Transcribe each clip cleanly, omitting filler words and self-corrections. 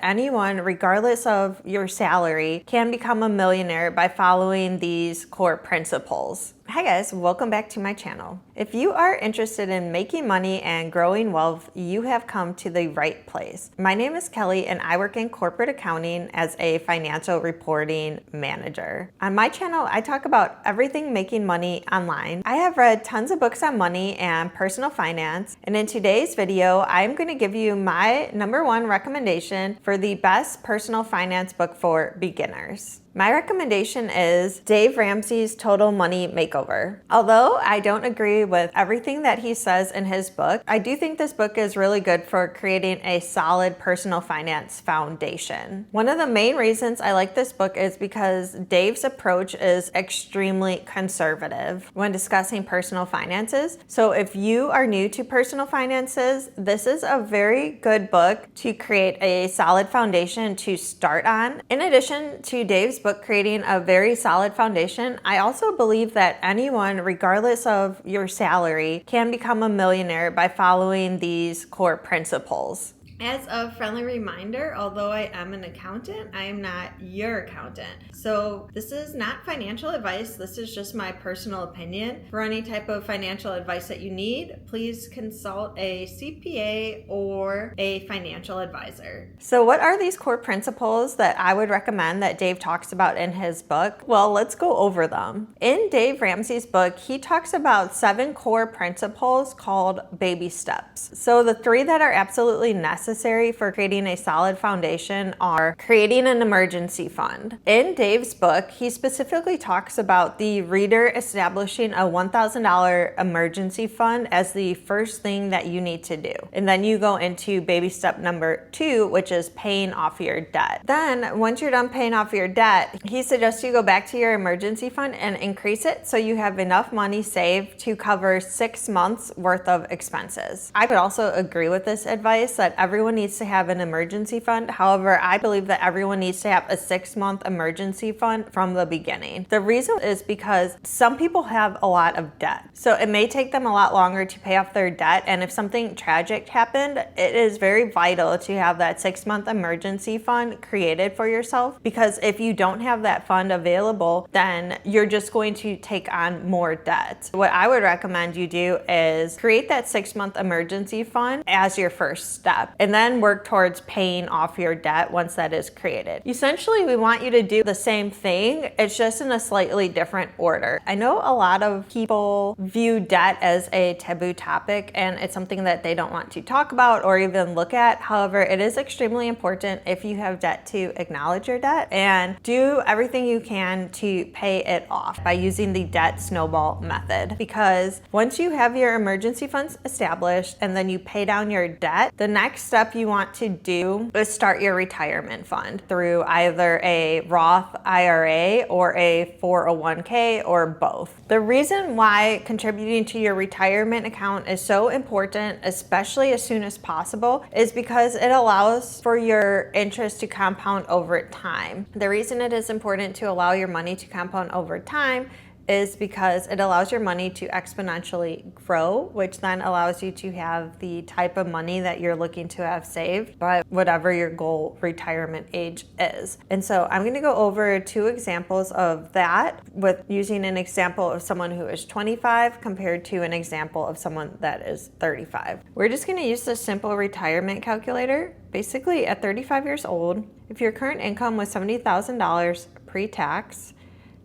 Anyone, regardless of your salary, can become a millionaire by following these core principles. Hi guys, welcome back to my channel. If you are interested in making money and growing wealth, you have come to the right place. My name is Kelly and I work in corporate accounting as a financial reporting manager. On my channel, I talk about everything making money online. I have read tons of books on money and personal finance, and in today's video, I'm going to give you my #1 recommendation for the best personal finance book for beginners. My recommendation is Dave Ramsey's Total Money Makeover. Although I don't agree with everything that he says in his book, I do think this book is really good for creating a solid personal finance foundation. One of the main reasons I like this book is because Dave's approach is extremely conservative when discussing personal finances. So if you are new to personal finances, this is a very good book to create a solid foundation to start on. In addition to Dave's book creating a very solid foundation, I also believe that anyone, regardless of your salary, can become a millionaire by following these core principles. As a friendly reminder, although I am an accountant, I am not your accountant. So this is not financial advice. This is just my personal opinion. For any type of financial advice that you need, please consult a CPA or a financial advisor. So what are these core principles that I would recommend that Dave talks about in his book? Well, let's go over them. In Dave Ramsey's book, he talks about 7 core principles called baby steps. So the 3 that are absolutely necessary for creating a solid foundation are creating an emergency fund. In Dave's book, he specifically talks about the reader establishing a $1,000 emergency fund as the first thing that you need to do. And then you go into baby step number 2, which is paying off your debt. Then once you're done paying off your debt, he suggests you go back to your emergency fund and increase it so you have enough money saved to cover 6 months worth of expenses. I would also agree with this advice that everyone needs to have an emergency fund. However, I believe that everyone needs to have a 6-month emergency fund from the beginning. The reason is because some people have a lot of debt. So it may take them a lot longer to pay off their debt. And if something tragic happened, it is very vital to have that 6-month emergency fund created for yourself. Because if you don't have that fund available, then you're just going to take on more debt. What I would recommend you do is create that 6-month emergency fund as your first step, and then work towards paying off your debt once that is created. Essentially, we want you to do the same thing, it's just in a slightly different order. I know a lot of people view debt as a taboo topic and it's something that they don't want to talk about or even look at. However, it is extremely important if you have debt to acknowledge your debt and do everything you can to pay it off by using the debt snowball method. Because once you have your emergency funds established and then you pay down your debt, the next step you want to do is start your retirement fund through either a Roth IRA or a 401k or both. The reason why contributing to your retirement account is so important, especially as soon as possible, is because it allows for your interest to compound over time. The reason it is important to allow your money to compound over time is because it allows your money to exponentially grow, which then allows you to have the type of money that you're looking to have saved by whatever your goal retirement age is. And so I'm gonna go over 2 examples of that with using an example of someone who is 25 compared to an example of someone that is 35. We're just gonna use the simple retirement calculator. Basically, at 35 years old, if your current income was $70,000 pre-tax,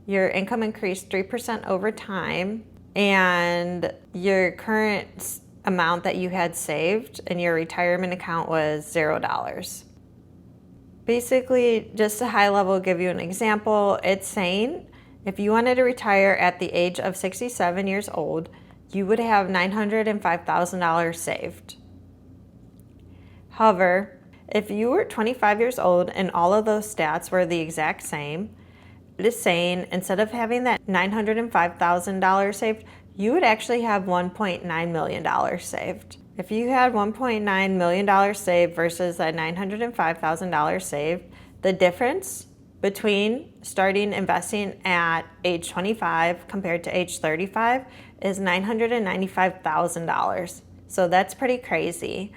your income increased 3% over time, and your current amount that you had saved in your retirement account was $0. Basically, just a high level, give you an example, it's saying if you wanted to retire at the age of 67 years old, you would have $905,000 saved. However, if you were 25 years old and all of those stats were the exact same, it is saying instead of having that $905,000 saved, you would actually have $1.9 million saved. If you had $1.9 million saved versus that $905,000 saved, the difference between starting investing at age 25 compared to age 35 is $995,000. So that's pretty crazy.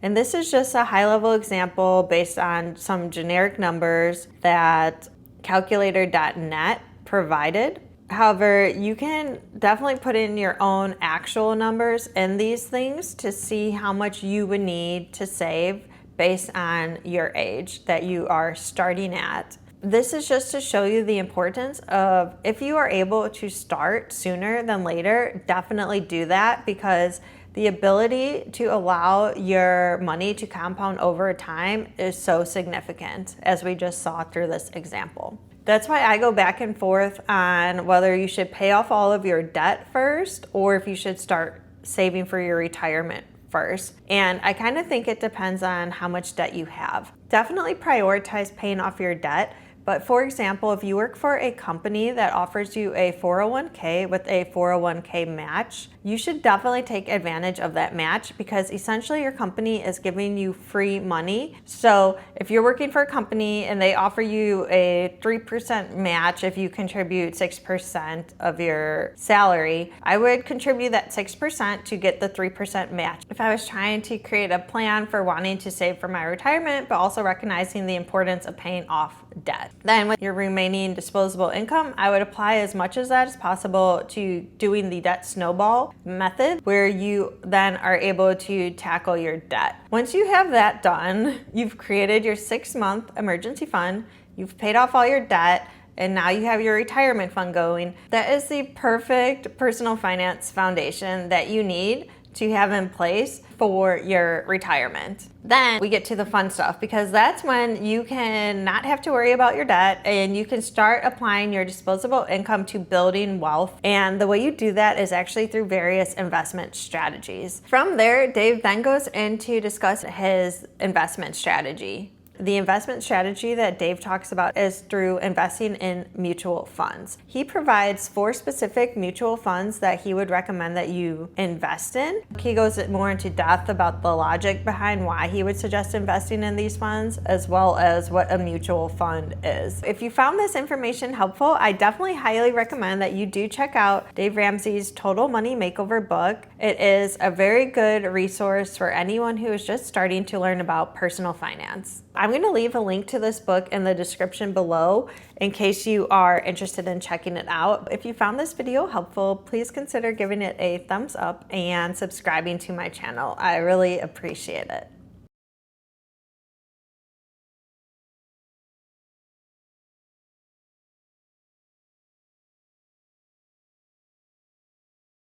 And this is just a high-level example based on some generic numbers that calculator.net provided. However, you can definitely put in your own actual numbers in these things to see how much you would need to save based on your age that you are starting at. This is just to show you the importance of, if you are able to start sooner than later, definitely do that, because the ability to allow your money to compound over time is so significant, as we just saw through this example. That's why I go back and forth on whether you should pay off all of your debt first or if you should start saving for your retirement first. And I kind of think it depends on how much debt you have. Definitely prioritize paying off your debt. But for example, if you work for a company that offers you a 401k with a 401k match, you should definitely take advantage of that match, because essentially your company is giving you free money. So if you're working for a company and they offer you a 3% match if you contribute 6% of your salary, I would contribute that 6% to get the 3% match. If I was trying to create a plan for wanting to save for my retirement, but also recognizing the importance of paying off debt. Then with your remaining disposable income, I would apply as much of that as possible to doing the debt snowball method, where you then are able to tackle your debt. Once you have that done, you've created your 6-month emergency fund, you've paid off all your debt, and now you have your retirement fund going. That is the perfect personal finance foundation that you need to have in place for your retirement. Then we get to the fun stuff, because that's when you can not have to worry about your debt and you can start applying your disposable income to building wealth. And the way you do that is actually through various investment strategies. From there, Dave then goes in to discuss his investment strategy. The investment strategy that Dave talks about is through investing in mutual funds. He provides 4 specific mutual funds that he would recommend that you invest in. He goes more into depth about the logic behind why he would suggest investing in these funds, as well as what a mutual fund is. If you found this information helpful, I definitely highly recommend that you do check out Dave Ramsey's Total Money Makeover book. It is a very good resource for anyone who is just starting to learn about personal finance. I'm going to leave a link to this book in the description below in case you are interested in checking it out. If you found this video helpful, please consider giving it a thumbs up and subscribing to my channel. I really appreciate it.